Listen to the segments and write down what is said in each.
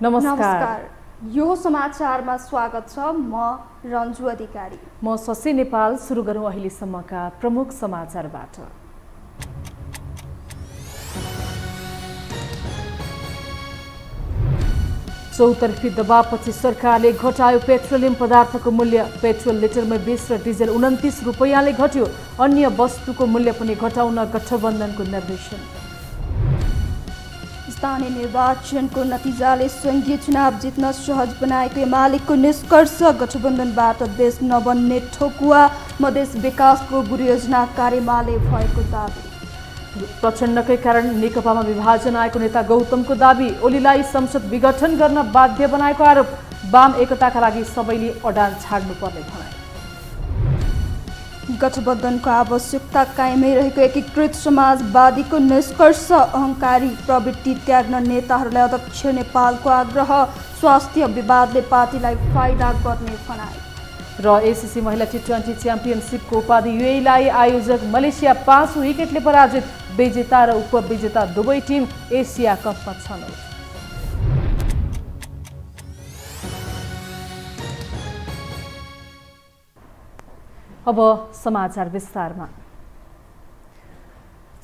नमस्कार। यो समाचारमा स्वागत छ। म रन्जु अधिकारी। म शशि नेपाल। सुरु गरौँ अहिलेसम्मका प्रमुख समाचारबाट। चौतर्फी दबावपछि सरकारले घटायो पेट्रोलियम पदार्थको मूल्य। पेट्रोल लिटरमा 20 र डिजेल 29 रुपैयाँले घट्यो। अन्य वस्तुको मूल्य पनि घटाउन गठबन्धनको निर्देशन। स्थानीय निर्वाचनको नतिजाले संघीय चुनाव जित्न सहज बनाएको एमालेको निष्कर्ष। गठबन्धनबाट देश नबन्ने ठोकुवा। मधेस विकासको गुरु योजना कार्यमाले भएको दावी। प्रचण्डकै कारण नेकपामा विभाजन आएको नेता गौतमको दावी। ओलीलाई संसद विघटन गर्न बाध्य बनाएको आरोप। वाम एकताका लागि सबैले अडान छाड्नुपर्ने भनाइ। गठबन्धनको आवश्यकता कायमै रहेको एकीकृत समाजवादीको निष्कर्ष। अहङ्कारी प्रवृत्ति त्याग्न नेताहरूलाई अध्यक्ष नेपालको आग्रह। स्वास्थ्य विवादले पार्टीलाई फाइदा गर्ने भनाइ। र एसिसी महिला टी20 च्याम्पियनसिपको उपाधि युएईलाई आयोजक मलेसिया 5 विकेटले पराजित। विजेता र उपविजेता दुवै टिम एसिया कपमा छनौट। अब समाचार विस्तारमा।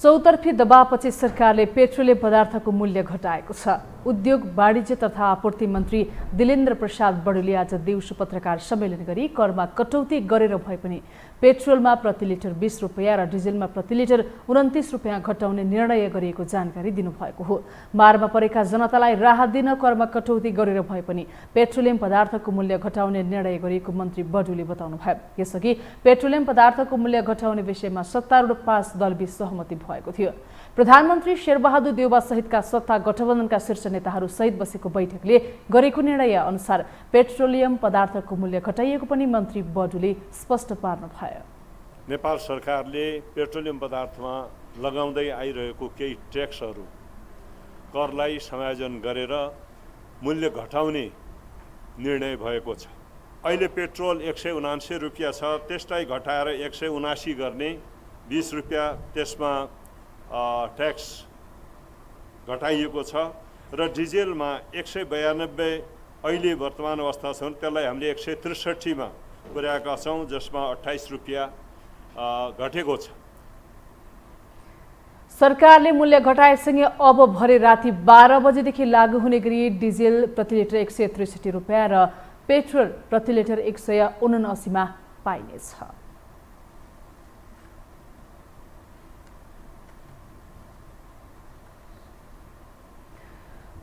चौतर्फी दबावपछि सरकारले पेट्रोलियम पदार्थको मूल्य घटाएको छ। उद्योग वाणिज्य तथा आपूर्ति मन्त्री दिलेन्द्र प्रसाद बडुले आज दिउँसो पत्रकार सम्मेलन गरी करमा कटौती गरेर भए पनि पेट्रोलमा प्रति लिटर 20 रुपैयाँ र डिजेलमा प्रति लिटर 29 रुपैयाँ घटाउने निर्णय गरिएको जानकारी दिनुभएको हो। मारमा परेका जनतालाई राहत दिन करमा कटौती गरेर भए पनि पेट्रोलियम पदार्थको मूल्य घटाउने निर्णय गरिएको मन्त्री बडुले बताउनुभयो। यसअघि पेट्रोलियम पदार्थको मूल्य घटाउने विषयमा सत्तारूढ 5 दलबीच सहमति भएको थियो। प्रधानमन्त्री शेरबहादुर देउवा सहितका सत्ता गठबन्धनका शीर्ष नेताहरू सहित बसेको बैठकले गरेको निर्णय अनुसार पेट्रोलियम पदार्थको मूल्य घटाइएको पनि मन्त्री बडुले स्पष्ट पार्नुभयो। नेपाल सरकारले पेट्रोलियम पदार्थमा लगाउँदै आइरहेको केही ट्याक्सहरू करलाई समायोजन गरेर मूल्य घटाउने निर्णय भएको छ। अहिले पेट्रोल 179 रुपैयाँ छ, त्यसलाई घटाएर 179 गर्ने, 20 रुपैयाँ त्यसमा ट्याक्स घटाइएको छ र डिजेलमा 192 अहिले वर्तमान अवस्था छन्, त्यसलाई हामीले 163 मा पुर्याएका छौँ, जसमा 28 रुपैयाँ घटेको छ। सरकारले मूल्य घटाएसँगै अब भरे राति 12 बजेदेखि लागू हुने गरी डिजेल प्रति लिटर 163 रुपैयाँ र पेट्रोल प्रति लिटर 179 मा पाइनेछ।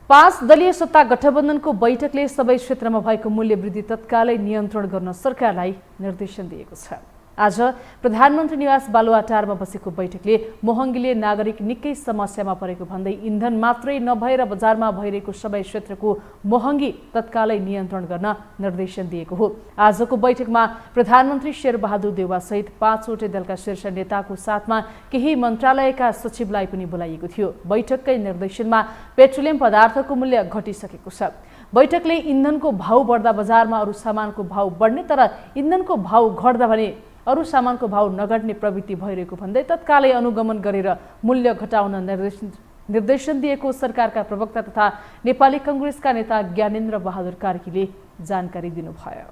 पाँच दलीय सत्ता गठबन्धनको बैठकले सबै क्षेत्रमा भएको मूल्य वृद्धि तत्कालै नियन्त्रण गर्न सरकारलाई निर्देशन दिएको छ। आज प्रधानमन्त्री निवास बालुवाटारमा बसेको बैठकले महँगीले नागरिक निकै समस्यामा परेको भन्दै इन्धन मात्रै नभएर बजारमा भइरहेको सबै क्षेत्रको महँगी तत्कालै नियन्त्रण गर्न निर्देशन दिएको हो। आजको बैठकमा प्रधानमन्त्री शेरबहादुर देउवा सहित 5 वटै दलका शीर्ष नेताको साथमा केही मन्त्रालयका सचिवलाई पनि बोलाइएको थियो। बैठककै निर्देशनमा पेट्रोलियम पदार्थको मूल्य घटिसकेको छ। बैठकले इन्धनको भाउ बढ्दा बजारमा अरू सामानको भाउ बढ्ने तर इन्धनको भाउ घट्दा भने अरू सामानको भाउ नघट्ने प्रवृत्ति भइरहेको भन्दै तत्कालै अनुगमन गरेर मूल्य घटाउन निर्देशन दिएको सरकारका प्रवक्ता तथा नेपाली कांग्रेसका नेता ज्ञानेन्द्र बहादुर कार्कीले जानकारी दिनुभयो।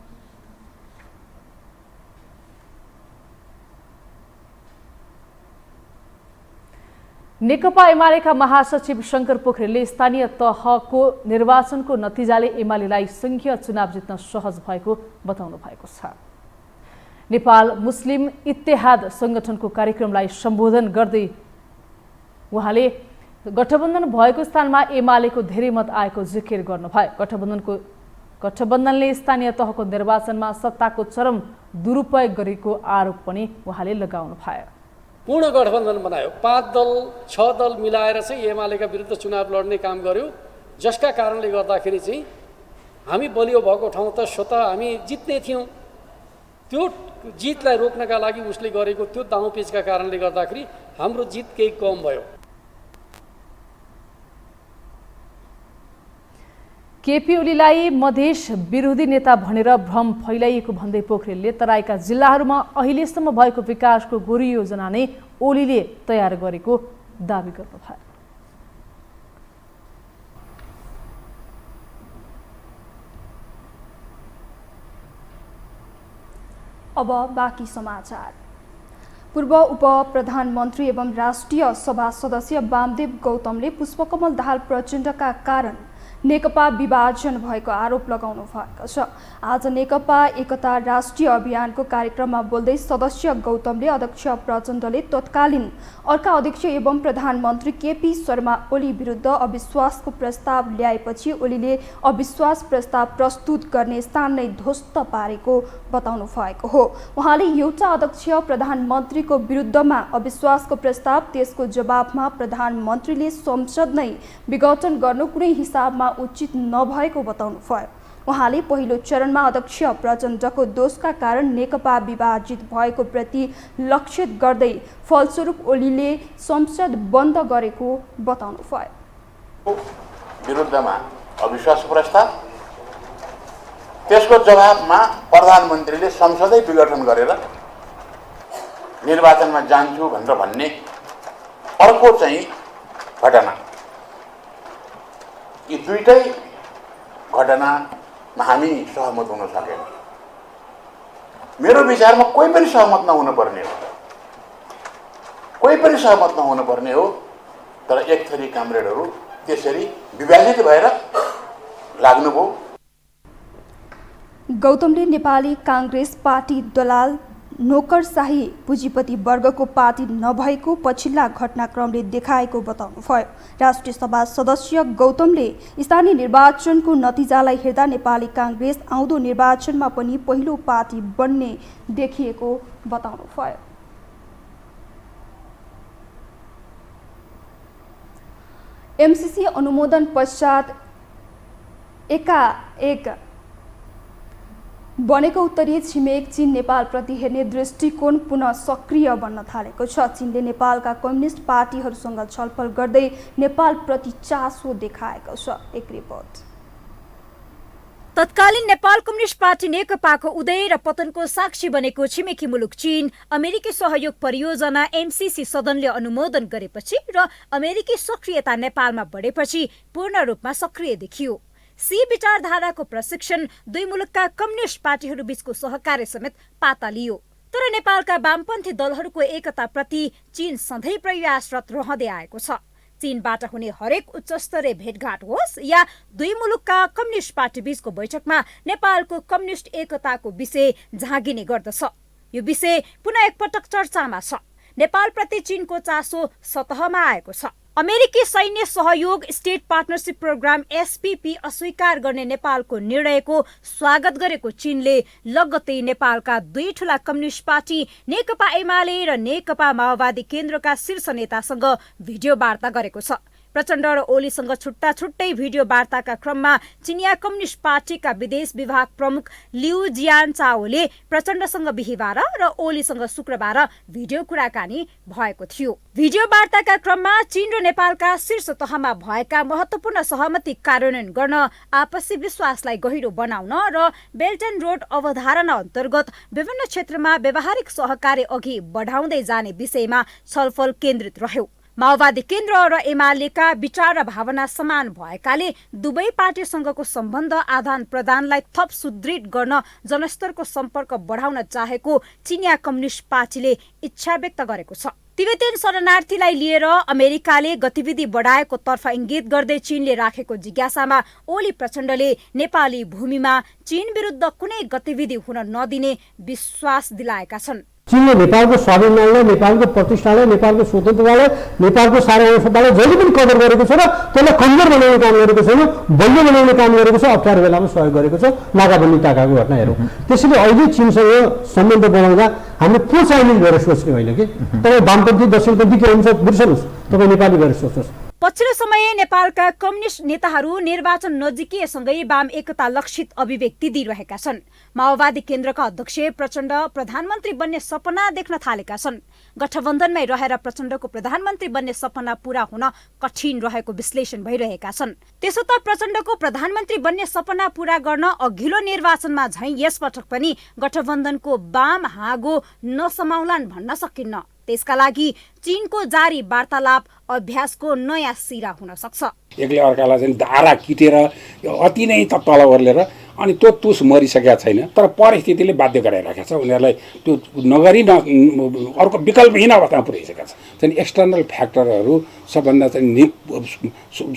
नेकपा एमालेका महासचिव शंकर पोखरेलले स्थानीय तहको निर्वाचनको नतिजाले एमालेलाई संघीय चुनाव जित्न सहज भएको बताउनु भएको छ। नेपाल मुस्लिम इत्तेहाद संगठनको कार्यक्रमलाई सम्बोधन गर्दै उहाँले गठबन्धन भएको स्थानमा एमालेको धेरै मत आएको जिकिर गर्नुभयो। गठबन्धनले स्थानीय तहको निर्वाचनमा सत्ताको चरम दुरुपयोग गरेको आरोप पनि उहाँले लगाउनुभयो। पूर्ण गठबन्धन बनायो, 5 दल 6 दल मिलाएर चाहिँ एमालेका विरुद्ध चुनाव लड्ने काम गर्यो, जसका कारणले गर्दाखेरि चाहिँ हामी बलियो भएको ठाउँ त स्वतः हामी जित्ने थियौँ। त्यो जितलाई रोक्नका लागि उसले गरेको त्यो दाउपेचका कारणले गर्दाखेरि हाम्रो जित केही कम भयो। केपी ओलीलाई मधेस विरोधी नेता भनेर भ्रम फैलाइएको भन्दै पोखरेलले तराईका जिल्लाहरूमा अहिलेसम्म भएको विकासको गोरी योजना नै ओलीले तयार गरेको दाबी गर्नुभयो। अब बाँकी समाचार। पूर्व उप प्रधानमन्त्री एवं राष्ट्रिय सभा सदस्य वामदेव गौतमले पुष्पकमल दाहाल प्रचण्डका कारण नेकपा विभाजन भएको आरोप लगाउनु भएको छ। आज नेकपा एकता राष्ट्रिय अभियानको कार्यक्रममा बोल्दै सदस्य गौतमले अध्यक्ष प्रचण्डले तत्कालीन अर्का अध्यक्ष एवं प्रधानमन्त्री केपी शर्मा ओली विरुद्ध अविश्वासको प्रस्ताव ल्याएपछि ओलीले अविश्वास प्रस्ताव प्रस्तुत गर्ने स्थान नै ध्वस्त पारेको बताउनु भएको हो। उहाँले एउटा अध्यक्ष प्रधानमन्त्रीको विरुद्धमा अविश्वासको प्रस्ताव, त्यसको जवाफमा प्रधानमन्त्रीले संसद नै विघटन गर्नु कुनै हिसाबमा उचित नभएको बताउनु भयो। उहाँले पहिलो चरणमा अध्यक्ष प्रचण्डको दोषका कारण नेकपा विभाजित भएको प्रति लक्षित गर्दै फलस्वरूप ओलीले संसद बन्द गरेको बताउनु भयो। विरुद्धमा अविश्वास प्रस्ताव, त्यसको जवाफमा प्रधानमन्त्रीले संसदै विघटन गरेर निर्वाचनमा जान्छु भनेर भन्ने अर्को चाहिँ घटना, यी दुईटै घटनामा हामी सहमत हुन सकेनौँ। मेरो विचारमा कोही पनि सहमत नहुन पर्ने हो, कोही पनि सहमत नहुन पर्ने हो, तर एक थरी कामरेडहरू त्यसरी विभाजित भएर लाग्नुभयो। गौतमले नेपाली काङ्ग्रेस पार्टी दलाल नोकरशाही पुँजीपति वर्गको पार्टी नभएको पछिल्ला घटनाक्रमले देखाएको बताउनु भयो। राष्ट्रिय सभा सदस्य गौतमले स्थानीय निर्वाचनको नतिजालाई हेर्दा नेपाली काङ्ग्रेस आउँदो निर्वाचनमा पनि पहिलो पार्टी बन्ने देखिएको बताउनु भयो। एमसीसी अनुमोदन पश्चात एकाएक बनेको उत्तरीय छिमेक चीन नेपालप्रति हेर्ने दृष्टिकोण पुनः सक्रिय बन्न थालेको छ। चीनले नेपालका कम्युनिस्ट पार्टीहरूसँग छलफल गर्दै नेपालप्रति चासो देखाएको छ। एक रिपोर्ट। तत्कालीन नेपाल कम्युनिस्ट पार्टी नेकपाको उदय र पतनको साक्षी बनेको छिमेकी मुलुक चीन अमेरिकी सहयोग परियोजना एमसीसी सदनले अनुमोदन गरेपछि र अमेरिकी सक्रियता नेपालमा बढेपछि पूर्ण रूपमा सक्रिय देखियो। सी विचारधाराको प्रशिक्षण दुई मुलुकका कम्युनिस्ट पार्टीहरू बीचको सहकार्य समेत पाता लियो। तर नेपालका वामपन्थी दलहरूको एकताप्रति चीन सधैँ प्रयासरत रहँदै आएको छ। चीनबाट हुने हरेक उच्चस्तरीय भेटघाट होस् या दुई मुलुकका कम्युनिस्ट पार्टी बीचको बैठकमा नेपालको कम्युनिस्ट एकताको विषय झाँगिने गर्दछ। यो विषय पुनः एकपटक चर्चामा छ। नेपालप्रति चीनको चासो सतहमा आएको छ। अमेरिकी सैन्य सहयोग स्टेट पार्टनरशिप प्रोग्राम एसपीपी अस्वीकार गर्ने नेपालको निर्णयको स्वागत गरेको चीनले लगत्तै नेपालका दुई ठूला कम्युनिस्ट पार्टी नेकपा एमाले र नेकपा माओवादी केन्द्रका शीर्ष नेतासँग भिडियो वार्ता गरेको छ। प्रचण्ड र ओलीसँग छुट्टा छुट्टै भिडियो वार्ताका क्रममा चिनिया कम्युनिस्ट पार्टीका विदेश विभाग प्रमुख लिउ जियानचाओले प्रचण्डसँग बिहिबार र ओलीसँग शुक्रबार भिडियो कुराकानी भएको थियो। भिडियो वार्ताका क्रममा चीन र नेपालका शीर्ष तहमा भएका महत्वपूर्ण सहमति कार्यान्वयन गर्न, आपसी विश्वासलाई गहिरो बनाउन र बेल्ट एन्ड रोड अवधारणा अन्तर्गत विभिन्न क्षेत्रमा व्यावहारिक सहकार्य अघि बढाउँदै जाने विषयमा छलफल केन्द्रित रह्यो। माओवादी केन्द्र र एमालेका विचार र भावना समान भएकाले दुवै पार्टीसँगको सम्बन्ध आदान प्रदानलाई थप सुदृढ गर्न जनस्तरको सम्पर्क बढाउन चाहेको चिनिया कम्युनिस्ट पार्टीले इच्छा व्यक्त गरेको छ। तिब्बतीयन शरणार्थीलाई लिएर अमेरिकाले गतिविधि बढाएको तर्फ इङ्गित गर्दै चीनले राखेको जिज्ञासामा ओली प्रचण्डले नेपाली भूमिमा चीन विरुद्ध कुनै गतिविधि हुन नदिने विश्वास दिलाएका छन्। चीनले नेपालको स्वाभिमानलाई, नेपालको प्रतिष्ठालाई, नेपालको स्वतन्त्रतालाई, नेपालको सार्वभौमत्वलाई जहिले पनि कदर गरेको छ र त्यसलाई कमजोर बनाउने काम गरेको छैन, बलियो बनाउने काम गरेको छ। अप्ठ्यारो बेलामा सहयोग गरेको छ। नाकाबन्दी टाकाको घटना हेरौँ। त्यसैले अहिले चीनसँग सम्बन्ध बनाउँदा हामीले को चाइनिज भएर सोच्ने होइन कि तपाईँ वामपन्थी दक्षिणपन्थी के हुन्छ बिर्सनुहोस्, तपाईँ नेपाली भएर सोच्नुहोस्। पछिल्लो समय नेपालका कम्युनिस्ट नेताहरू निर्वाचन नजिकिएसँगै वाम एकता लक्षित अभिव्यक्ति दिइरहेका छन्। माओवादी केन्द्रका अध्यक्ष प्रचण्ड प्रधानमन्त्री बन्ने सपना देख्न थालेका छन्। गठबन्धनमै रहेर प्रचण्डको प्रधानमन्त्री बन्ने सपना पूरा हुन कठिन रहेको विश्लेषण भइरहेका छन्। त्यसो त प्रचण्डको प्रधानमन्त्री बन्ने सपना पूरा गर्न अघिल्लो निर्वाचनमा झैं यसपटक पनि गठबन्धनको वाम हाँगो नसमाउलान् भन्न सकिन्न। त्यसका लागि चीनको जारी वार्तालाप अभ्यासको नयाँ सिरा हुन सक्छ। एकले अर्कालाई चाहिँ धारा किटेर अति नै तल ओर्लेर अनि त्यो तुस मरिसकेका छैन, तर परिस्थितिले बाध्य गराइराखेको छ उनीहरूलाई त्यो नगरी अर्को विकल्पहीन अवस्थामा पुर्याइसकेका छ। चाहिँ एक्सटर्नल फ्याक्टरहरू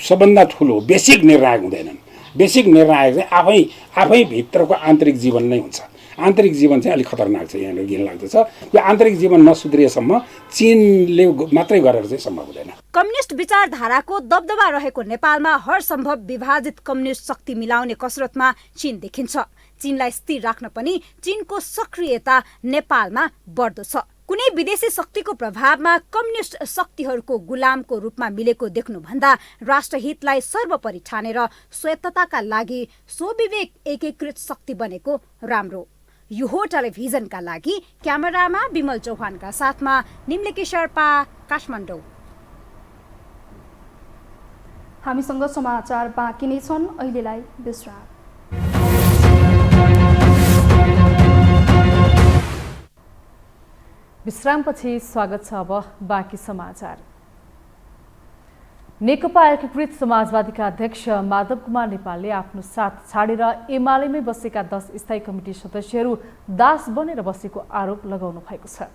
सबभन्दा ठुलो बेसिक निर्णायक हुँदैनन्। बेसिक निर्णायक चाहिँ आफै भित्रको आन्तरिक जीवन नै हुन्छ। आन्तरिक जीवन चाहिँ अलिक खतरनाक छ, यहाँनिर घिन लाग्दछ। त्यो आन्तरिक जीवन नसुध्रिएसम्म चीनले मात्रै गरेर चाहिँ सम्भव हुँदैन। कम्युनिस्ट विचारधाराको दबदबा रहेको नेपालमा हर सम्भव विभाजित कम्युनिस्ट शक्ति मिलाउने कसरतमा चीन देखिन्छ। चीनलाई स्थिर राख्न पनि चीनको सक्रियता नेपालमा बढ्दो छ। कुनै विदेशी शक्तिको प्रभावमा कम्युनिस्ट शक्तिहरूको गुलामको रूपमा मिलेको देख्नुभन्दा राष्ट्रहितलाई सर्वोपरि ठानेर स्वायत्तताका लागि स्वविवेक एकीकृत शक्ति बनेको राम्रो। यो हो टेलिभिजनका लागि क्यामेरामा विमल चौहानका साथमा निम्लेकी शेर्पा, काठमाडौँ। हामीसँग समाचार बाँकी नै छन्, अहिलेलाई विश्राम। विश्रामपछि स्वागत छ। अब बाँकी समाचार। नेकपा एकीकृत समाजवादीका अध्यक्ष माधव कुमार नेपालले आफ्नो साथ छाडेर एमालेमै बसेका 10 स्थायी कमिटी सदस्यहरू दास बनेर बसेको आरोप लगाउनु भएको छ।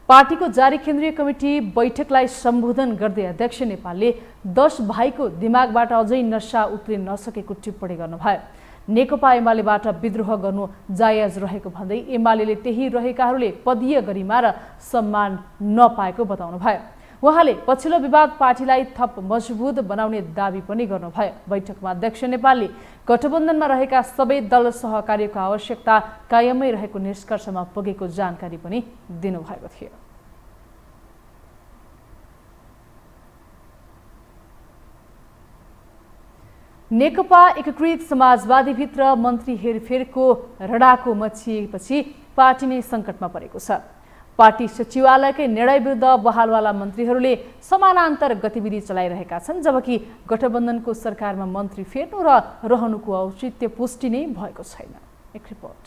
पार्टीको जारी केन्द्रीय कमिटी बैठकलाई सम्बोधन गर्दै अध्यक्ष नेपालले 10 भाइको दिमागबाट अझै नशा उत्रिन नसकेको टिप्पणी गर्नुभयो। नेकपा एमालेबाट विद्रोह गर्नु जायज रहेको भन्दै एमाले त्यही रहेकाहरूले पदीय गरिमा र सम्मान नपाएको बताउनु भयो। उहाँले पछिल्लो विवाद पार्टीलाई थप मजबुत बनाउने दावी पनि गर्नुभयो। बैठकमा अध्यक्ष नेपालले गठबन्धनमा रहेका सबै दल सहकार्यको आवश्यकता कायमै रहेको निष्कर्षमा पुगेको जानकारी पनि दिनुभएको थियो। नेकपा एकीकृत समाजवादीभित्र मन्त्री हेरफेरको रडाको मचिएपछि पार्टी नै सङ्कटमा परेको छ। पार्टी सचिवालयकै निर्णय विरुद्ध बहालवाला मन्त्रीहरूले समानान्तर गतिविधि चलाइरहेका छन्, जबकि गठबन्धनको सरकारमा मन्त्री फेर्नु र रहनुको औचित्य पुष्टि नै भएको छैन। एक रिपोर्ट।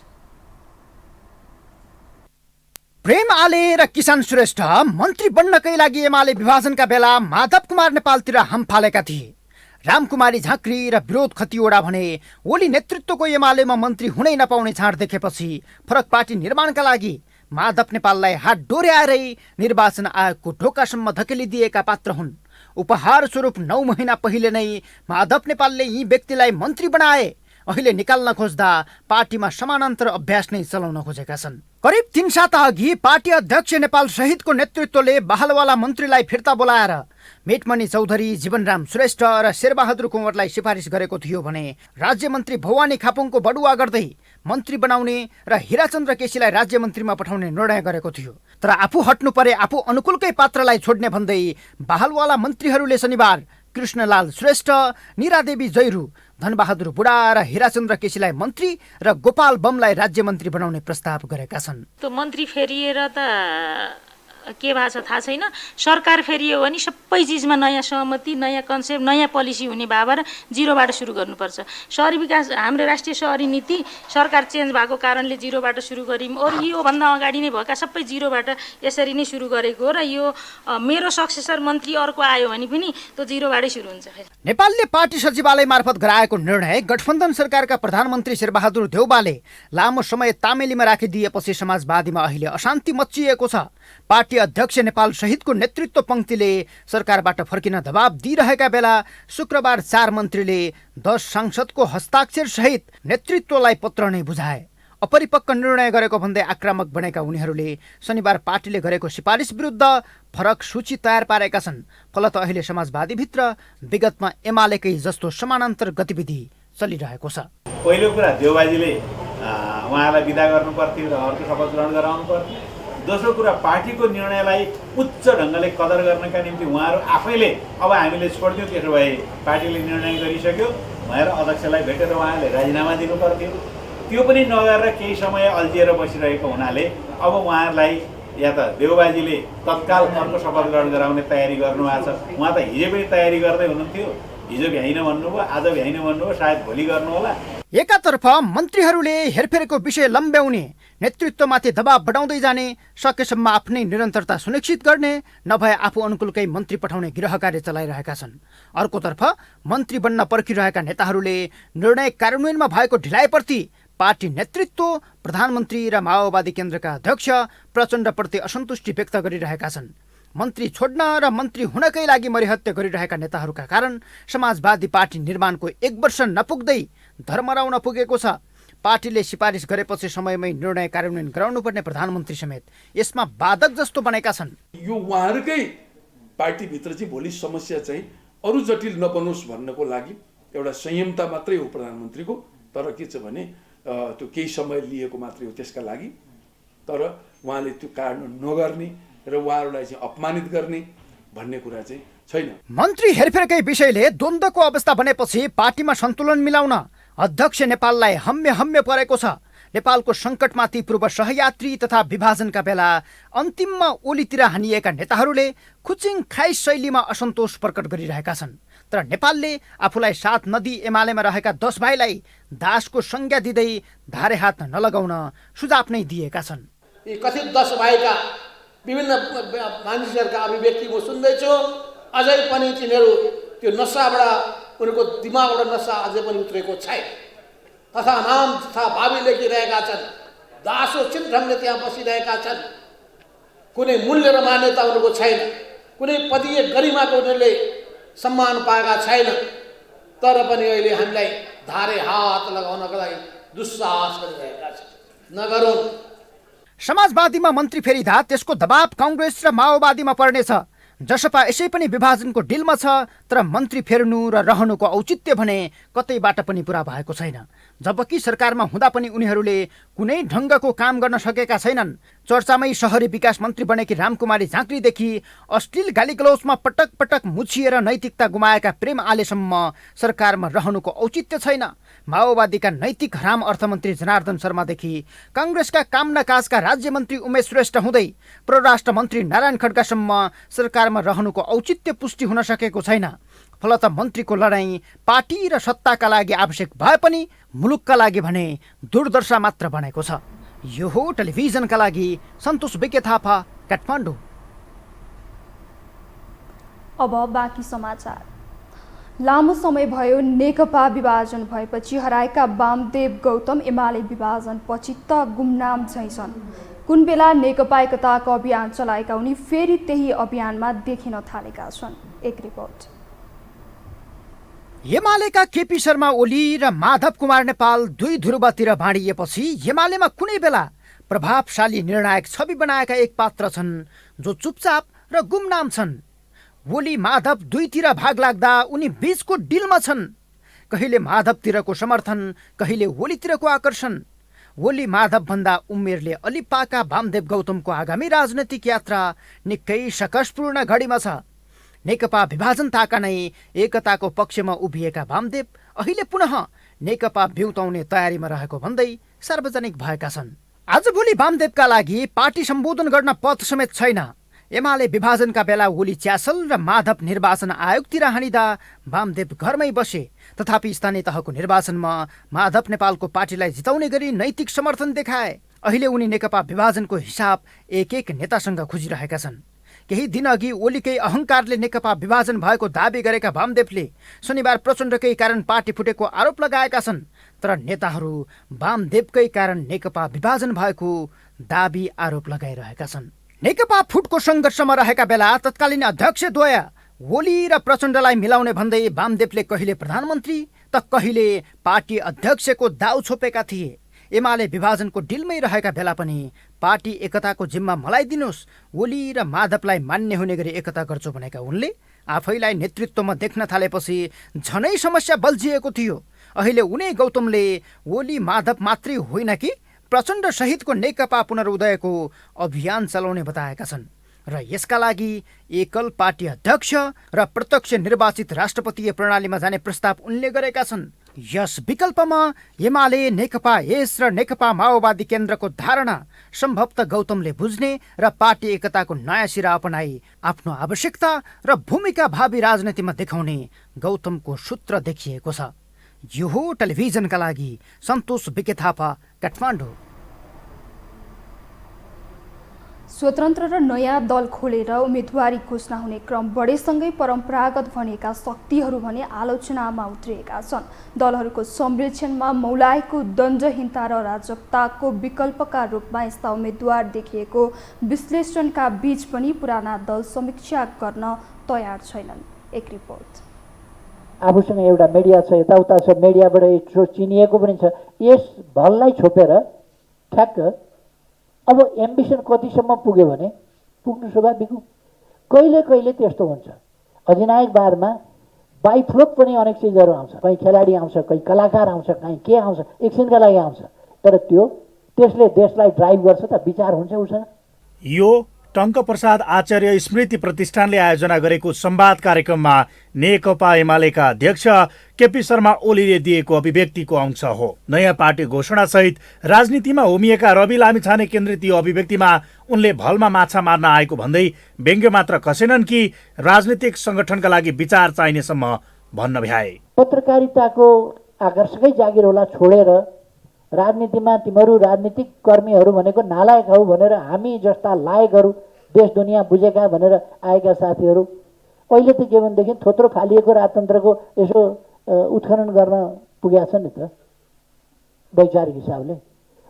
प्रेम आले र किसान श्रेष्ठ मन्त्री बन्नकै लागि एमाले विभाजनका बेला माधव कुमार नेपालतिर हाम फालेका थिए। रामकुमारी झाँक्री र विरोध खतिवडा भने ओली नेतृत्वको एमालेमा मन्त्री हुनै नपाउने छाँड देखेपछि फरक पार्टी निर्माणका लागि माधव नेपाललाई हात डोर्याएरै निर्वाचन आयोगको ढोकासम्म धकेलिदिएका पात्र हुन्। उपहार स्वरूप 9 महिना पहिले नै माधव नेपालले यी व्यक्तिलाई मन्त्री बनाए। अहिले निकाल्न खोज्दा पार्टीमा समानान्तर अभ्यास नै चलाउन खोजेका छन्। करिब 3 साता अघि पार्टी अध्यक्ष नेपाल सहितको नेतृत्वले बहालवाला मन्त्रीलाई फिर्ता बोलाएर मेटमणि चौधरी, जीवनराम श्रेष्ठ र शेरबहादुर कुँवरलाई सिफारिस गरेको थियो भने राज्य मन्त्री भवानी खापुङको बडुवा गर्दै मन्त्री बनाउने र हिराचन्द्र केसीलाई राज्य मन्त्रीमा पठाउने निर्णय गरेको थियो। तर आफू हट्नु परे आफू अनुकूलकै पात्रलाई छोड्ने भन्दै बहालवाला मन्त्रीहरूले शनिबार कृष्णलाल श्रेष्ठ, निरादेवी जैरू, धनबहादुर बुढा र हिराचन्द्र केसीलाई मन्त्री र गोपाल बमलाई राज्य मन्त्री बनाउने प्रस्ताव गरेका छन्। त्यो मन्त्री फेरिएर त के भएको छ थाहा छैन। सरकार फेरियो भने सबै चिजमा नयाँ सहमति, नयाँ कन्सेप्ट, नयाँ पोलिसी हुने भएर जिरोबाट सुरु गर्नुपर्छ। शहरी विकास, हाम्रो राष्ट्रिय शहरी नीति सरकार चेन्ज भएको कारणले जिरोबाट सुरु गर्यौँ। अरू योभन्दा अगाडि नै भएका सबै जिरोबाट यसरी नै सुरु गरेको हो र यो मेरो सक्सेसर मन्त्री अर्को आयो भने पनि त्यो जिरोबाटै सुरु हुन्छ। नेपालले पार्टी सचिवालय मार्फत गराएको निर्णय गठबन्धन सरकारका प्रधानमन्त्री शेरबहादुर देउवाले लामो समय तामेलीमा राखिदिएपछि समाजवादीमा अहिले अशान्ति मच्चिएको छ। पार्टी अध्यक्ष नेपाल सहितको नेतृत्व पंक्तिले सरकारबाट फर्किन दबाब दिइरहेका बेला शुक्रबार 4 मन्त्रीले 10 सांसदको हस्ताक्षर सहित नेतृत्वलाई पत्र नै बुझाए। अपरिपक्व निर्णय गरेको भन्दै आक्रामक बनेका उनीहरूले शनिबार पार्टीले गरेको सिफारिस विरुद्ध फरक सूची तयार पारेका छन्। फलत अहिले समाजवादीभित्र विगतमा एमालेकै जस्तो समानान्तर गतिविधि चलिरहेको छ। पहिलो कुरा देउबाजीले उहाँलाई बिदा गर्नु पर्थ्यो र अर्को शपथ ग्रहण गराउनु पर्थ्यो। दोस्रो कुरा पार्टीको निर्णयलाई उच्च ढङ्गले कदर गर्नका निम्ति उहाँहरू आफैले अब हामीले छोडिदिउँ, त्यसो भए पार्टीले निर्णय गरिसक्यो भनेर अध्यक्षलाई भेटेर उहाँले राजीनामा दिनु पर्थ्यो। त्यो पनि नगरेर केही समय अल्झिएर बसिरहेको हुनाले अब उहाँहरूलाई या त देउबाजीले तत्काल अर्को शपथ ग्रहण गराउने तयारी गर्नुभएको छ। उहाँ त हिजो पनि तयारी गर्दै हुनुहुन्थ्यो, हिजो भ्याइन भन्नुभयो, आज भ्याइन भन्नुभयो, सायद भोलि गर्नु होला। एकातर्फ मन्त्रीहरूले हेरफेरको विषय लम्ब्याउने नेतृत्वमाथि दबाव बढाउँदै जाने, सकेसम्म आफ्नै निरन्तरता सुनिश्चित गर्ने, नभए आफू अनुकूलकै मन्त्री पठाउने गृह कार्य चलाइरहेका छन्। अर्कोतर्फ मन्त्री बन्न पर्खिरहेका नेताहरूले निर्णय कार्यान्वयनमा भएको ढिलाइप्रति पार्टी नेतृत्व, प्रधानमन्त्री र माओवादी केन्द्रका अध्यक्ष प्रचण्डप्रति असन्तुष्टि व्यक्त गरिरहेका छन्। मन्त्री छोड्न र मन्त्री हुनकै लागि मरिहत्या गरिरहेका नेताहरूका कारण समाजवादी पार्टी निर्माणको 1 वर्ष नपुग्दै धर्मराउन पुगेको छ। पार्टीले सिफारिस गरेपछि समयमै निर्णय कार्यान्वयन गराउनुपर्ने प्रधानमन्त्री समेत यसमा बाधक जस्तो बनेका छन्। यो उहाँहरूकै पार्टीभित्र चाहिँ भोलि समस्या चाहिँ अरू जटिल नबनोस् भन्नको लागि एउटा संयमता मात्रै हो प्रधानमन्त्रीको। तर के छ भने त्यो केही समय लिएको मात्रै हो त्यसका लागि। तर उहाँले त्यो कार्यान्वयन नगर्ने र उहाँहरूलाई चाहिँ अपमानित गर्ने भन्ने कुरा चाहिँ छैन। मन्त्री हेरफेरकै विषयले द्वन्द्वको अवस्था बनेपछि पार्टीमा सन्तुलन मिलाउन अध्यक्ष नेपाललाई हम्मे परेको छ। नेपालको सङ्कटमाथि पूर्व सहयात्री तथा विभाजनका बेला अन्तिममा ओलीतिर हानिएका नेताहरूले खुचिङ खाइस शैलीमा असन्तोष प्रकट गरिरहेका छन्। तर नेपालले आफूलाई साथ नदी एमालेमा रहेका 10 भाइलाई दासको संज्ञा दिँदै धारे हात नलगाउन सुझाव नै दिएका छन्। यी कथित 10 भाइका विभिन्न मानिसहरूका अभिव्यक्ति म सुन्दैछु। अझै पनि तिनीहरू त्यो नसाबाट, उनीहरूको दिमागबाट नसा अझै पनि उत्रेको छैन। तथा नाम तथा भावी लेखिरहेका छन्। दासोचित ढङ्गले त्यहाँ बसिरहेका छन्। कुनै मूल्य र मान्यता उनीहरूको छैन। कुनै पदीय गरिमाको उनीहरूले सम्मान पाएका छैन। तर पनि अहिले हामीलाई धारे हात लगाउनका लागि दुस्साहस गरिरहेका छन्। नगरौँ। समाजवादीमा मन्त्री फेरिदा त्यसको दबाव काङ्ग्रेस र माओवादीमा पर्नेछ। जसपा यसै पनि विभाजनको डिलमा छ। तर मन्त्री फेर्नु र रहनुको औचित्य भने कतैबाट पनि पुरा भएको छैन। जबकि सरकारमा हुँदा पनि उनीहरूले कुनै ढङ्गको काम गर्न सकेका छैनन्। चर्चामै शहरी विकास मन्त्री बनेकी रामकुमारी झाँक्रीदेखि अश्लील गालीगलौजमा पटक पटक मुछिएर नैतिकता गुमाएका प्रेम आलेसम्म सरकारमा रहनुको औचित्य छैन। माओवादीका नैतिक हराम अर्थमन्त्री जनार्दन शर्मादेखि काङ्ग्रेसका काम न काजका राज्यमन्त्री उमेश श्रेष्ठ हुँदै परराष्ट्र मन्त्री नारायण खड्कासम्म सरकारमा रहनुको औचित्य पुष्टि हुन सकेको छैन। फलत मन्त्रीको लडाईँ पार्टी र सत्ताका लागि आवश्यक भए पनि मुलुकका लागि भने दुर्दशा मात्र बनेको छ। यो हो टेलिभिजनका लागि सन्तोष बिके थापा, काठमाडौँ। अब बाँकी समाचार। लामो समय भयो नेकपा विभाजन भएपछि हराएका वामदेव गौतम एमाले विभाजनपछि त गुमनाम झैँ छन्। कुन बेला नेकपा एकताको अभियान चलाएका उनी फेरि त्यही अभियानमा देखिन थालेका छन्। एक रिपोर्ट। एमालेका केपी शर्मा ओली र माधव कुमार नेपाल 2 ध्रुवतिर बाँडिएपछि एमालेमा कुनै बेला प्रभावशाली निर्णायक छवि बनाएका एक पात्र छन् जो चुपचाप र गुमनाम छन्। ओली माधव 2तिर भाग लाग्दा उनी बीचको डिलमा छन्। कहिले माधवतिरको समर्थन, कहिले ओलीतिरको आकर्षण। ओली माधव भन्दा उमेरले अलि पाका वामदेव गौतमको आगामी राजनैतिक यात्रा निकै सकसपूर्ण घडीमा छ। नेकपा विभाजन ताका नै एकताको पक्षमा उभिएका वामदेव अहिले पुनः नेकपा बिउताउने तयारीमा रहेको भन्दै सार्वजनिक भएका छन्। आजभोलि वामदेवका लागि पार्टी सम्बोधन गर्न पद समेत छैन। एमाले विभाजनका बेला ओली च्यासल र माधव निर्वाचन आयोगतिर हानिँदा वामदेव घरमै बसे। तथापि स्थानीय तहको निर्वाचनमा माधव नेपालको पार्टीलाई जिताउने गरी नैतिक समर्थन देखाए। अहिले उनी नेकपा विभाजनको हिसाब एक नेतासँग खोजिरहेका छन्। केही दिनअघि ओलीकै अहङ्कारले नेकपा विभाजन भएको दाबी गरेका वामदेवले शनिबार प्रचण्डकै कारण पार्टी फुटेको आरोप लगाएका छन्। तर नेताहरू वामदेवकै कारण नेकपा विभाजन भएको दाबी आरोप लगाइरहेका छन्। नेकपा फुटको सङ्घर्षमा रहेका बेला तत्कालीन अध्यक्षद्वय ओली र प्रचण्डलाई मिलाउने भन्दै वामदेवले कहिले प्रधानमन्त्री त कहिले पार्टी अध्यक्षको दाउ छोपेका थिए। एमाले विभाजनको डिलमै रहेका बेला पनि पार्टी एकताको जिम्मा मलाई दिनुहोस्, ओली र माधवलाई मान्य हुने गरी एकता गर्छु भनेका उनले आफैलाई नेतृत्वमा देख्न थालेपछि झनै समस्या बल्झिएको थियो। अहिले उनै गौतमले ओली माधव मात्रै होइन कि प्रचण्ड सहितको नेकपा पुनरुदयको अभियान चलाउने बताएका छन् र यसका लागि एकल पार्टी अध्यक्ष र प्रत्यक्ष निर्वाचित राष्ट्रपतीय प्रणालीमा जाने प्रस्ताव उनले गरेका छन्। यस विकल्पमा एमाले, नेकपा एस र नेकपा माओवादी केन्द्रको धारणा सम्भवतः गौतमले बुझ्ने र पार्टी एकताको नयाँ सिरा अपनाई आफ्नो आवश्यकता र भूमिका भावी राजनीतिमा देखाउने गौतमको सूत्र देखिएको छ। यो हो टेलिभिजनका लागि सन्तोष बिके थापा, काठमाडौँ। स्वतन्त्र र नयाँ दल खोलेर उम्मेदवारी घोषणा हुने क्रम बढेसँगै परम्परागत भनिएका शक्तिहरू भने आलोचनामा उत्रिएका छन्। दलहरूको संरक्षणमा मौलाएको दण्डहीनता र अराजकताको विकल्पका रूपमा यस्ता उम्मेदवार देखिएको विश्लेषणका बीच पनि पुराना दल समीक्षा गर्न तयार छैनन्। एक रिपोर्ट। आफूसँग एउटा मिडिया छ, यताउता छ, मिडियाबाट यसो चिनिएको पनि छ। यस भललाई छोपेर ठ्याक्क अब एम्बिसन कतिसम्म पुग्यो भने पुग्नु स्वाभाविक हो। कहिले कहिले त्यस्तो हुन्छ, अधिनायक बारमा बाइफ्लोक पनि अनेक चिजहरू आउँछ। कहीँ खेलाडी आउँछ, कहीँ कलाकार आउँछ, कहीँ के आउँछ, एकछिनका लागि आउँछ, तर त्यसले देशलाई ड्राइभ गर्छ त, विचार हुन्छ उसँग। यो टङ्कप्रसाद आचार्य स्मृति प्रतिष्ठानले आयोजना गरेको संवाद कार्यक्रममा नेकपा एमालेका अध्यक्ष केपी शर्मा ओलीले दिएको अभिव्यक्तिको अंश हो। नयाँ पार्टी घोषणासहित राजनीतिमा होमिएका रवि लामिछाने केन्द्रित यो अभिव्यक्तिमा उनले भलमा माछा मार्न आएको भन्दै व्यङ्ग्य मात्र कसेनन् कि राजनीतिक संगठनका लागि विचार चाहिनेसम्म भन्न भ्याए। पत्रकारिताको आकर्षकै जागिर होला छोडेर राजनीतिमा तिमीहरू राजनीतिक कर्मीहरू भनेको नालायक हौ भनेर हामी जस्ता लायकहरू देश दुनियाँ बुझेका भनेर आएका साथीहरू अहिले त के भनेदेखि थोत्रो फालिएको राजतन्त्रको यसो उत्खनन गर्न पुगेका छन् नि त वैचारिक हिसाबले।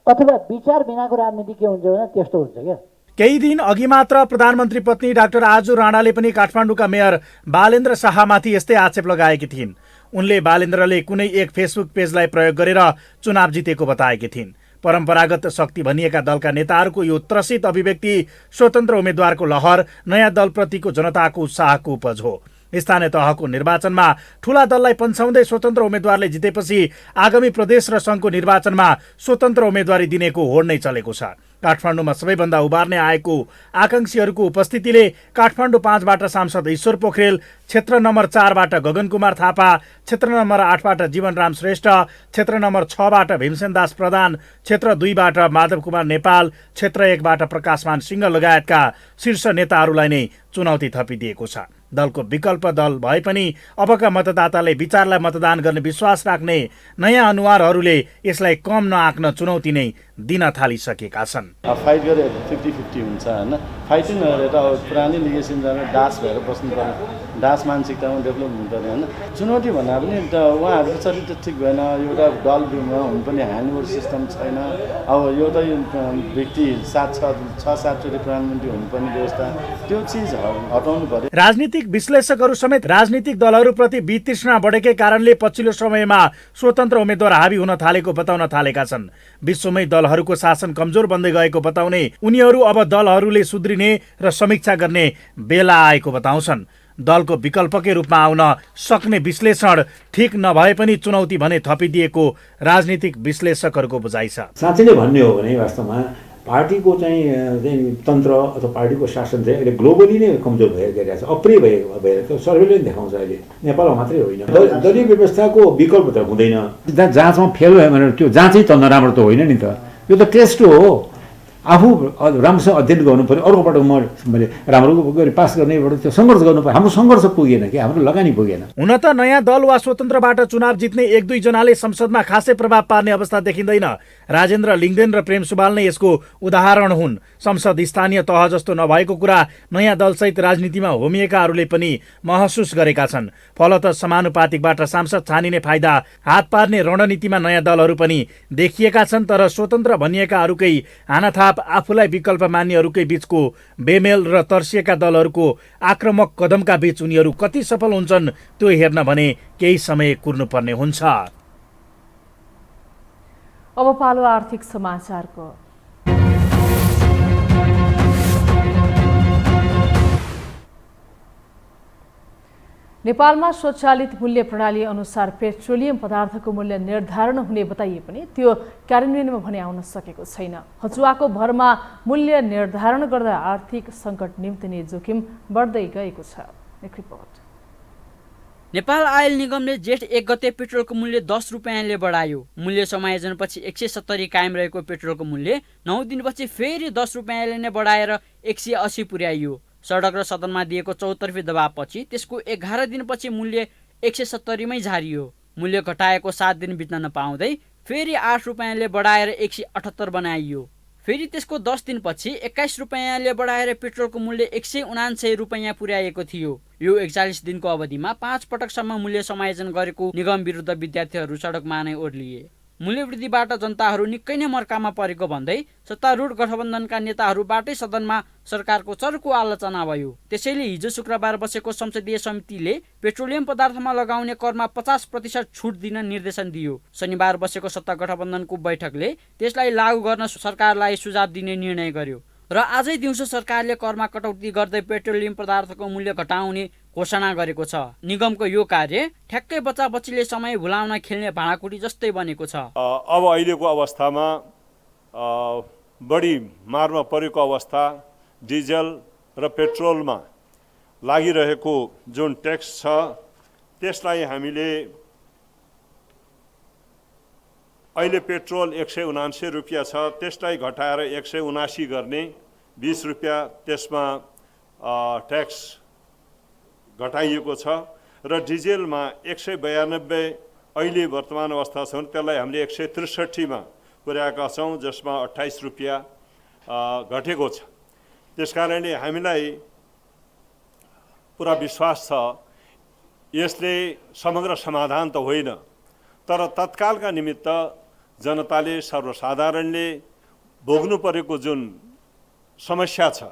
अथवा विचार बिनाको राजनीति के हुन्छ भने त्यस्तो हुन्छ क्या। केही दिन अघि मात्र प्रधानमन्त्री पत्नी डाक्टर आजु राणाले पनि काठमाडौँका मेयर बालेन्द्र शाहमाथि यस्तै आक्षेप लगाएकी थिइन्। उनले बालेन्द्रले कुनै एक फेसबुक पेजलाई प्रयोग गरेर चुनाव जितेको बताएकी थिइन्। परम्परागत शक्ति भनिएका दलका नेताहरूको यो त्रसित अभिव्यक्ति स्वतन्त्र उम्मेद्वारको लहर नयाँ दलप्रतिको जनताको उत्साहको उपज हो। स्थानीय तहको निर्वाचनमा ठूला दललाई पन्छाउँदै स्वतन्त्र उम्मेद्वारले जितेपछि आगामी प्रदेश र सङ्घको निर्वाचनमा स्वतन्त्र उम्मेद्वारी दिनेको होड नै चलेको छ। काठमाडौँमा सबैभन्दा उभार्ने आएको आकांक्षीहरूको उपस्थितिले काठमाडौँ 5बाट सांसद ईश्वर पोखरेल, क्षेत्र नम्बर 4बाट गगन कुमार थापा, क्षेत्र नम्बर 8बाट जीवनराम श्रेष्ठ, क्षेत्र नम्बर 6बाट भीमसेन दास प्रधान, क्षेत्र 2बाट माधव कुमार नेपाल, क्षेत्र 1बाट प्रकाशमान सिंह लगायतका शीर्ष नेताहरूलाई नै चुनौती थपिदिएको छ। दलको विकल्प दल भए पनि अबका मतदाताले विचारलाई मतदान गर्ने विश्वास राख्ने नयाँ अनुहारहरूले यसलाई कम नआक्न चुनौती नै दिन थालिसकेका छन्। फाइट गरे 50-50 हुन्छ हैन, फाइटिङ गरेर अब पुरानै लिगेसन जाने दास भएर बस्नुपर्ने, दास मानसिकतामा डेभलप हुनुपर्ने हैन। चुनौती भन्दा पनि उहाँहरूको चरित्र ठिक भएन, एउटा दलमा हुनुपर्ने ह्यान्डओभर सिस्टम छैन। अब एउटा व्यक्ति 6-7 चोटि प्रधानमन्त्री हुनुपर्ने व्यवस्था, त्यो चिज हटाउनु पर्यो। राजनीतिक विश्लेषकहरू समेत राजनीतिक दलहरूप्रति वितृष्णा बढेकै कारणले पछिल्लो समयमा स्वतन्त्र उम्मेद्वार हावी हुन थालेको बताउन थालेका छन्। विश्वमै दलहरूको शासन कमजोर बन्दै गएको बताउने उनीहरू अब दलहरूले सुध्रिने र समीक्षा गर्ने बेला आएको बताउँछन्। दलको विकल्पकै रूपमा आउन सक्ने विश्लेषण ठिक नभए पनि चुनौती भने थपिदिएको राजनीतिक विश्लेषकहरूको बुझाइ छ। साँच्चै नै भन्ने हो भने वास्तवमा पार्टीको चाहिँ तन्त्र अथवा पार्टीको शासन चाहिँ अहिले ग्लोबली नै कमजोर भएर गइरहेको छ, अप्रिय भएर सर्वेले पनि देखाउँछ। अहिले नेपालमा मात्रै होइन, दलीय व्यवस्थाको विकल्प त हुँदैन। जाँचमा फेल भयो भने त्यो जाँचै त नराम्रो त होइन नि त, यो त टेस्ट हो। आफू राम्रोसँग अध्ययन गर्नु पर्यो, अर्कोबाट मैले राम्रो गरी पास गर्नेबाट त्यो सङ्घर्ष गर्नु पर्यो। हाम्रो सङ्घर्ष पुगेन कि हाम्रो लगानी पुगेन। हुन त नयाँ दल वा स्वतन्त्रबाट चुनाव जित्ने 1-2 जनाले संसदमा खासै प्रभाव पार्ने अवस्था देखिँदैन। राजेन्द्र लिङ्गदेन र प्रेम सुवाल नै यसको उदाहरण हुन्। संसद स्थानीय तह जस्तो नभएको कुरा नयाँ दलसहित राजनीतिमा होमिएकाहरूले पनि महसुस गरेका छन्। फलत समानुपातिकबाट सांसद छानिने फाइदा हात पार्ने रणनीतिमा नयाँ दलहरू पनि देखिएका छन्। तर स्वतन्त्र भनिएकाहरूकै हानाथाप आफूलाई विकल्प मान्नेहरूकै बीचको बेमेल र तर्सिएका दलहरूको आक्रामक कदमका बीच उनीहरू कति सफल हुन्छन् त्यो हेर्न भने केही समय कुर्नुपर्ने हुन्छ। अब पालो आर्थिक समाचारको। नेपालमा स्वचालित मूल्य प्रणाली अनुसार पेट्रोलियम पदार्थको मूल्य निर्धारण हुने बताइए पनि त्यो कार्यान्वयनमा भने आउन सकेको छैन। हचुवाको भरमा मूल्य निर्धारण गर्दा आर्थिक सङ्कट निम्तिने जोखिम बढ्दै गएको छ। एक रिपोर्ट। नेपाल आयल निगमले जेठ 1 गते पेट्रोलको मूल्य 10 रुपियाँले बढायो। मूल्य समायोजनपछि 170 कायम रहेको पेट्रोलको मूल्य 9 दिनपछि फेरि 10 रुपियाँले नै बढाएर 180 पुर्याइयो। सडक र सदनमा दिएको चौतर्फी दबावपछि त्यसको 11 दिनपछि मूल्य 170 मै झारियो। मूल्य घटाएको 7 दिन बित्न नपाउँदै फेरि 8 रुपियाँले बढाएर 178 बनाइयो। फेरि त्यसको 10 दिनपछि 21 रुपियाँले बढाएर पेट्रोलको मूल्य 179 रुपियाँ पुर्याएको थियो। यो 41 दिनको अवधिमा 5 पटकसम्म मूल्य समायोजन गरेको निगम विरुद्ध विद्यार्थीहरू सडकमा नै ओर्लिए। मूल्य वृद्धिबाट जनताहरू निकै नै मर्कामा परेको भन्दै सत्तारूढ गठबन्धनका नेताहरूबाटै सदनमा सरकारको चर्को आलोचना भयो। त्यसैले हिजो शुक्रबार बसेको संसदीय समितिले पेट्रोलियम पदार्थमा लगाउने करमा 50% छुट दिन निर्देशन दियो। शनिबार बसेको सत्ता गठबन्धनको बैठकले त्यसलाई लागू गर्न सरकारलाई सुझाव दिने निर्णय गर्यो र आजै दिउँसो सरकारले करमा कटौती गर्दै पेट्रोलियम पदार्थको मूल्य घटाउने घोषणा गरेको छ। निगमको यो कार्य ठ्याक्कै बच्चा बच्चीले समय भुलाउन खेल्ने भाँडाकुटी जस्तै बनेको छ। अब अहिलेको अवस्थामा बढी मारमा परेको अवस्था डिजल र पेट्रोलमा लागिरहेको जुन ट्याक्स छ त्यसलाई हामीले अहिले पेट्रोल 179 रुपियाँ छ, त्यसलाई घटाएर 179 गर्ने, 20 रुपियाँ त्यसमा ट्याक्स घटाइएको छ र डिजेलमा 192 अहिले वर्तमान अवस्था छ त्यसलाई हामीले 163 पुर्याएका छौँ, जसमा 28 रुपियाँ घटेको छ। त्यसकारणले हामीलाई पुरा विश्वास छ यसले समग्र समाधान त होइन, तर तत्कालका निमित्त जनताले सर्वसाधारणले भोग्नु परेको जुन समस्या छ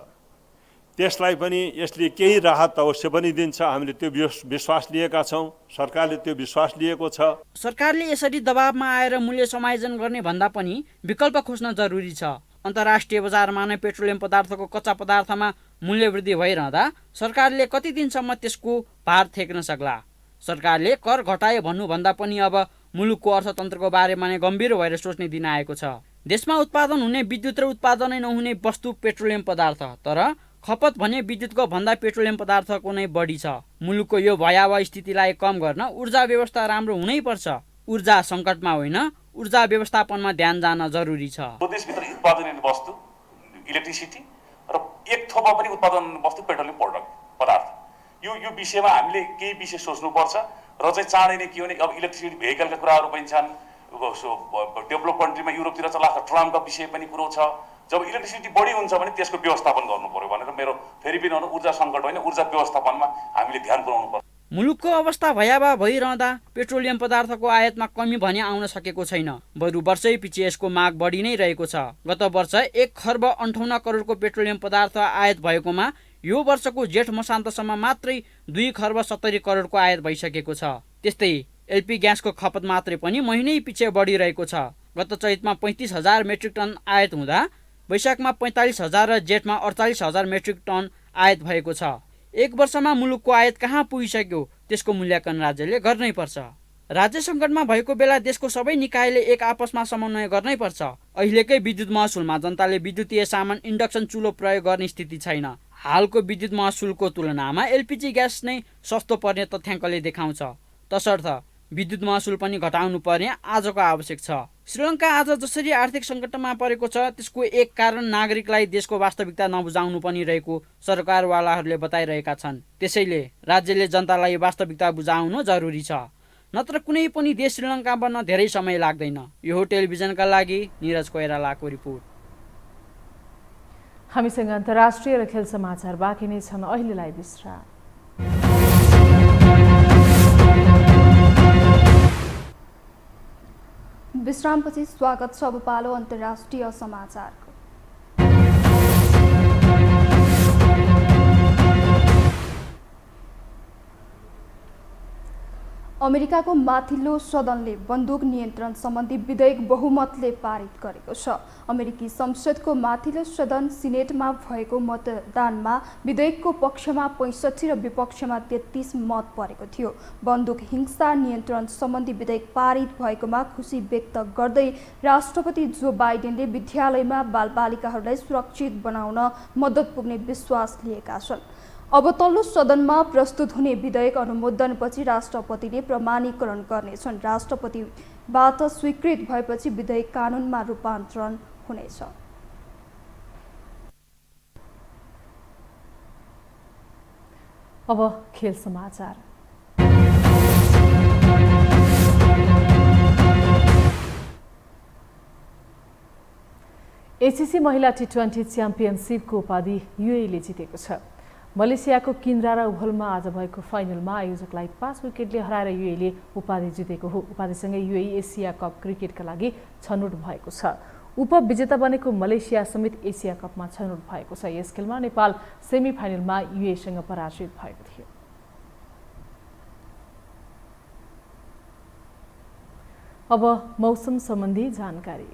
त्यसलाई पनि यसले केही राहत अवश्य पनि दिन्छ। हामीले त्यो विश्वास लिएका छौँ, सरकारले त्यो विश्वास लिएको छ। सरकारले यसरी दबावमा आएर मूल्य समायोजन गर्ने भन्दा पनि विकल्प खोज्न जरुरी छ। अन्तर्राष्ट्रिय बजारमा नै पेट्रोलियम पदार्थको कच्चा पदार्थमा मूल्य वृद्धि भइरहँदा सरकारले कति दिनसम्म त्यसको भार थेक्न सक्ला? सरकारले कर घटाए भन्नुभन्दा पनि अब मुलुकको अर्थतन्त्रको बारेमा नै गम्भीर भएर सोच्ने दिन आएको छ। देशमा उत्पादन हुने विद्युत र उत्पादनै नहुने वस्तु पेट्रोलियम पदार्थ, तर खपत भने विद्युतको भन्दा पेट्रोलियम पदार्थको नै बढी छ। मुलुकको यो भयावह स्थितिलाई कम गर्न ऊर्जा व्यवस्था राम्रो हुनै पर्छ। ऊर्जा सङ्कटमा होइन, ऊर्जा व्यवस्थापनमा ध्यान जान जरुरी छ। देशभित्र उत्पादन हुने वस्तु इलेक्ट्रिसिटी र एक थोपा पनि उत्पादन वस्तु पेट्रोलियम पदार्थ, यो विषयमा हामीले केही विषय सोच्नुपर्छ र चाहिँ चाँडै नै के भने अब इलेक्ट्रिसिटी भेहिकलका कुराहरू पनि छन्। डेभलप कन्ट्रीमा युरोपतिर चलाएको ट्रमका विषय पनि कुरो छ। जब इलेक्ट्रिसिटी बढी हुन्छ भने त्यसको व्यवस्थापन गर्नु पर्यो भनेर मेरो फेरि पनि ऊर्जा सङ्कट होइन, ऊर्जा व्यवस्थापनमा हामीले ध्यान पुर्याउनु पर्छ। मुलुकको अवस्था भयावह भइरहँदा पेट्रोलियम पदार्थको आयातमा कमी भने आउन सकेको छैन, बरु वर्षै पछि यसको माग बढी नै रहेको छ। गत वर्ष 1,58 करोडको पेट्रोलियम पदार्थ आयात भएकोमा यो वर्षको जेठ मसान्तसम्म मात्रै 2,70 करोडको आयात भइसकेको छ। त्यस्तै एलपी ग्यासको खपत मात्रै पनि महिनै पछि बढिरहेको छ। गत चैतमा 35,000 मेट्रिक टन आयात हुँदा वैशाखमा 45,000 र जेठमा 48,000 मेट्रिक टन आयात भएको छ। एक वर्षमा मुलुकको आयात कहाँ पुगिसक्यो त्यसको मूल्याङ्कन राज्यले गर्नै पर्छ। राज्य सङ्कटमा भएको बेला देशको सबै निकायले एक आपसमा समन्वय गर्नै पर्छ। अहिलेकै विद्युत महसुलमा जनताले विद्युतीय सामान इन्डक्सन चुलो प्रयोग गर्ने स्थिति छैन। हालको विद्युत महसुलको तुलनामा एलपीजी ग्यास नै सस्तो पर्ने तथ्याङ्कले देखाउँछ। तसर्थ विद्युत महसुल पनि घटाउनु पर्ने आजको आवश्यक छ। श्रीलङ्का आज जसरी आर्थिक सङ्कटमा परेको छ त्यसको एक कारण नागरिकलाई देशको वास्तविकता नबुझाउनु पनि रहेको सरकारवालाहरूले बताइरहेका छन्। त्यसैले राज्यले जनतालाई वास्तविकता बुझाउनु जरुरी छ, नत्र कुनै पनि देश श्रीलङ्का बन्न धेरै समय लाग्दैन। यो टेलिभिजनका लागि निरज कोइरालाको रिपोर्ट। हामीसँग अन्तर्राष्ट्रिय र खेल समाचार बाँकी नै छन्, अहिलेलाई विश्राम। विश्रामपछि स्वागत छ। अब पालो अन्तर्राष्ट्रिय समाचारको। अमेरिकाको माथिल्लो सदनले बन्दुक नियन्त्रण सम्बन्धी विधेयक बहुमतले पारित गरेको छ। अमेरिकी संसदको माथिल्लो सदन सिनेटमा भएको मतदानमा विधेयकको पक्षमा 65 र विपक्षमा 33 मत परेको थियो। बन्दुक हिंसा नियन्त्रण सम्बन्धी विधेयक पारित भएकोमा खुसी व्यक्त गर्दै राष्ट्रपति जो बाइडेनले विद्यालयमा बालबालिकाहरूलाई सुरक्षित बनाउन मद्दत पुग्ने विश्वास लिएका छन्। अब तल्लो सदनमा प्रस्तुत हुने विधेयक अनुमोदनपछि राष्ट्रपतिले प्रमाणीकरण गर्नेछन्। राष्ट्रपतिबाट स्वीकृत भएपछि विधेयक कानुनमा रूपान्तरण हुनेछ। अब खेल समाचार। एसिसी महिला टी20 च्याम्पियनसिपको उपाधि युएईले जितेको छ। मलेसियाको किन्द्रा र उभलमा आज भएको फाइनलमा आयोजकलाई 5 विकेटले हराएर युएईले उपाधि जितेको हो। उपाधिसँगै युएई एसिया कप क्रिकेटका लागि छनौट भएको छ। उपविजेता बनेको मलेसिया समेत एसिया कपमा छनौट भएको छ। यस खेलमा नेपाल सेमी फाइनलमा युएईसँग पराजित भएको थियो। अब मौसम सम्बन्धी जानकारी।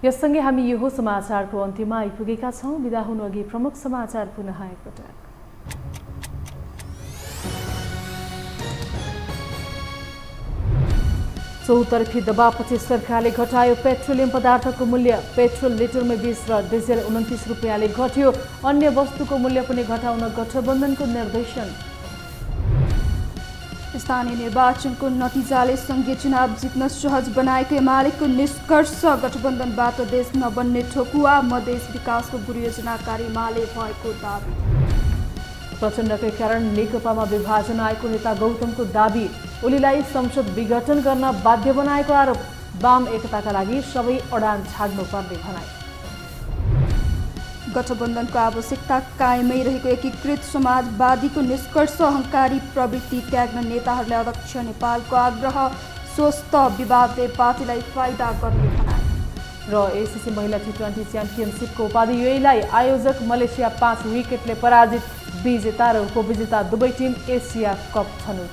यससँगै हामी यो समाचारको अन्त्यमा आइपुगेका छौं। बिदा हुनु अघि प्रमुख समाचार पुनः एकपटक। चौतर्फी दबावपछि सरकारले घटायो पेट्रोलियम पदार्थको मूल्य। पेट्रोल लिटरमा 20 र डिजेल 29 रुपियाँले घट्यो। अन्य वस्तुको मूल्य पनि घटाउन गठबन्धनको निर्देशन। स्थानीय निर्वाचनको नतिजाले संघीय चुनाव जित्न सहज बनाएको एमालेको निष्कर्ष। गठबन्धनबाट देश नबन्ने ठोकुवा। मधेस विकासको गुरु योजनाकारी एमाले भएको दाबी। प्रचण्डकै कारण नेकपामा विभाजन आएको नेता गौतमको दाबी। ओलीलाई संसद विघटन गर्न बाध्य बनाएको आरोप। वाम एकताका लागि सबै अडान छाड्नुपर्ने भनाई। गठबन्धनको आवश्यकता कायमै रहेको एकीकृत समाजवादीको निष्कर्ष। अहङ्कारी प्रवृत्ति त्याग्न नेताहरूलाई अध्यक्ष नेपालको आग्रह। स्वस्थ विवादले पार्टीलाई फाइदा गर्ने भनाई। र एसिसी महिला टी20 च्याम्पियनसिपको उपाधि युएईलाई। आयोजक मलेसिया 5 विकेटले पराजित। विजेता र उपविजेता दुवै टिम एसिया कप छनौट।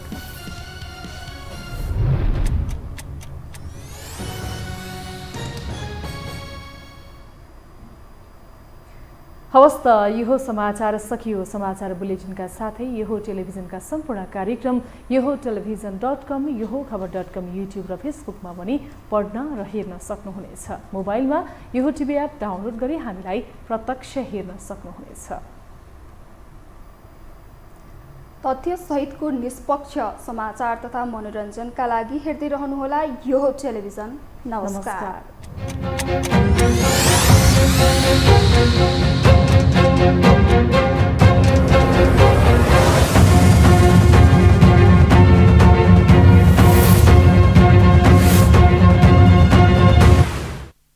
हवस् त यो समाचार सकियो। समाचार बुलेटिनका साथै यो टेलिभिजनका सम्पूर्ण कार्यक्रम यो टेलिभिजन.com, यो खबर.com, युट्युब र फेसबुकमा पनि पढ्न र हेर्न सक्नुहुनेछ। मोबाइलमा यो टिभी एप डाउनलोड गरी हामीलाई प्रत्यक्ष हेर्न सक्नुहुनेछ। तथ्य सहितको निष्पक्ष समाचार तथा मनोरञ्जनका लागि हेर्दै रहनुहोला यो टेलिभिजन। नमस्कार।